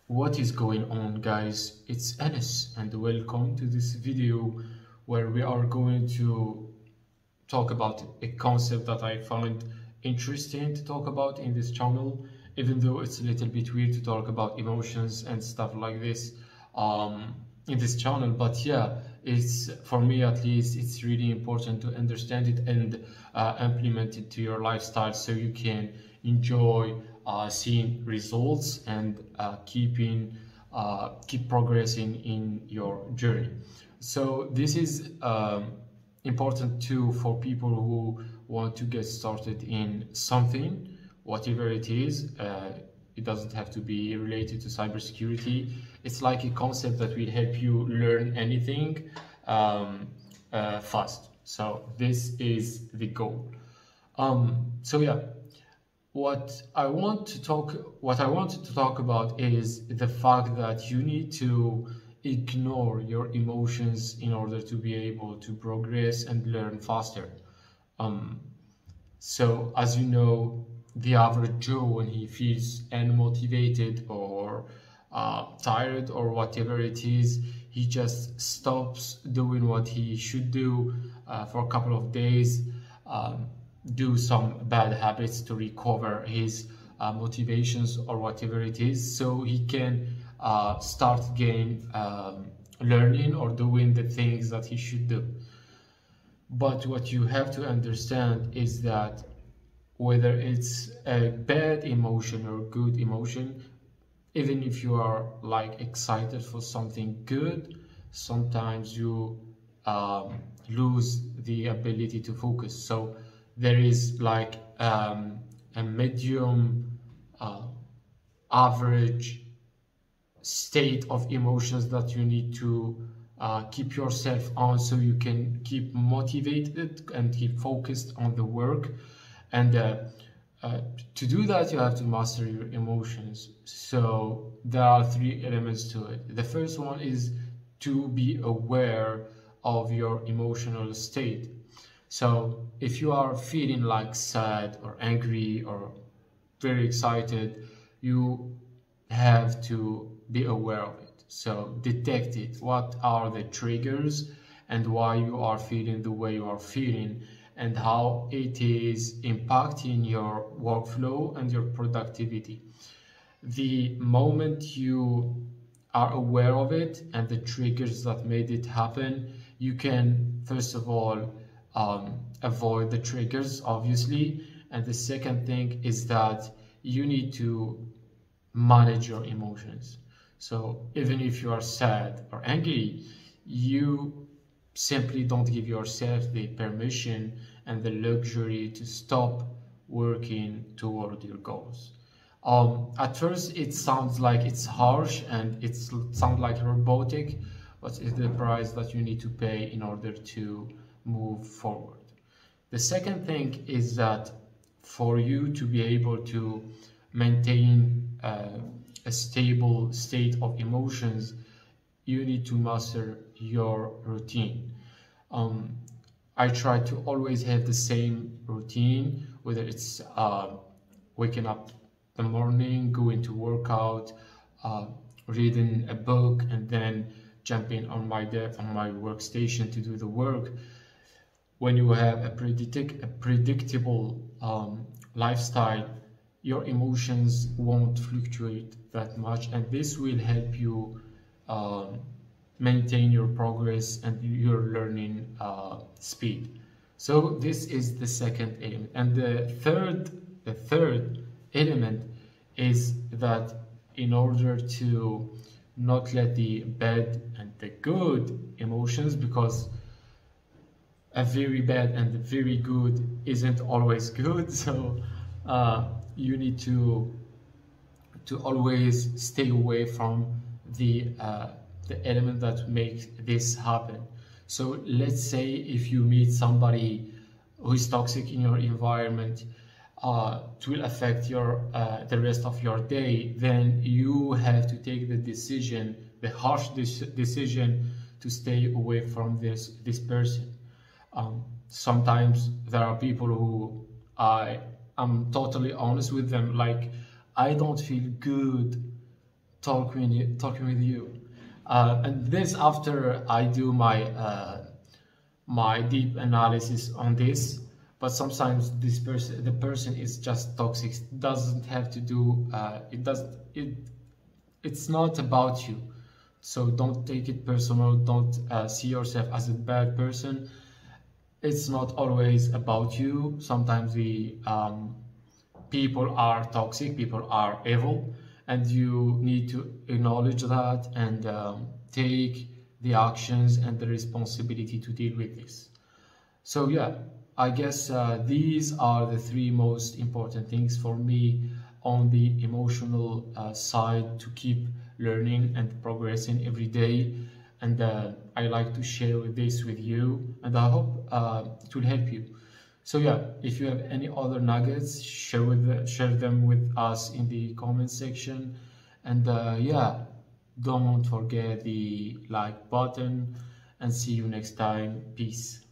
What is going on, guys? It's Anis and welcome to this video where we are going to talk about a concept that I find interesting to talk about in this channel, even though it's a little bit weird to talk about emotions and stuff like this in this channel. But yeah, it's, for me at least, it's really important to understand it and implement it to your lifestyle so you can enjoy seeing results and keep progressing in your journey. So this is important too for people who want to get started in something, whatever it is. It doesn't have to be related to cybersecurity. It's like a concept that will help you learn anything fast. So this is the goal. So yeah, what I wanted to talk about is the fact that you need to ignore your emotions in order to be able to progress and learn faster. So as you know, the average Joe, when he feels unmotivated or tired or whatever it is, he just stops doing what he should do for a couple of days, do some bad habits to recover his motivations or whatever it is, so he can start again learning or doing the things that he should do. But what you have to understand is that whether it's a bad emotion or good emotion, even if you are like excited for something good, sometimes you lose the ability to focus. So there is like a medium average state of emotions that you need to keep yourself on so you can keep motivated and keep focused on the work. And to do that, you have to master your emotions. So there are three elements to it. The first one is to be aware of your emotional state. So if you are feeling like sad or angry or very excited, you have to be aware of it. So detect it. What are the triggers and why you are feeling the way you are feeling, and how it is impacting your workflow and your productivity. The moment you are aware of it and the triggers that made it happen, you can first of all avoid the triggers, obviously. And the second thing is that you need to manage your emotions. So even if you are sad or angry, you simply don't give yourself the permission and the luxury to stop working toward your goals. At first it sounds like it's harsh and it sounds like robotic, but it's the price that you need to pay in order to move forward. The second thing is that for you to be able to maintain a stable state of emotions, you need to master your routine. I try to always have the same routine, whether it's waking up in the morning, going to workout, reading a book, and then jumping on my workstation to do the work. When you have a predictable lifestyle, your emotions won't fluctuate that much, and this will help you maintain your progress and your learning speed. So this is the second element. And the third element is that in order to not let the bad and the good emotions, because a very bad and a very good isn't always good, so you need to always stay away from the element that makes this happen. So let's say if you meet somebody who is toxic in your environment, it will affect your the rest of your day, then you have to take the decision, the harsh decision, to stay away from this person. Sometimes there are people who I'm totally honest with them, like I don't feel good talking with you. And this after I do my deep analysis on this. But sometimes the person is just toxic. It doesn't have to do. It's not about you. So don't take it personal. Don't see yourself as a bad person. It's not always about you. Sometimes people are toxic, people are evil, and you need to acknowledge that and take the actions and the responsibility to deal with this. So yeah, I guess these are the three most important things for me on the emotional side to keep learning and progressing every day. And I like to share this with you, and I hope it will help you. So yeah, if you have any other nuggets, share them with us in the comment section. And yeah, don't forget the like button, and see you next time. Peace.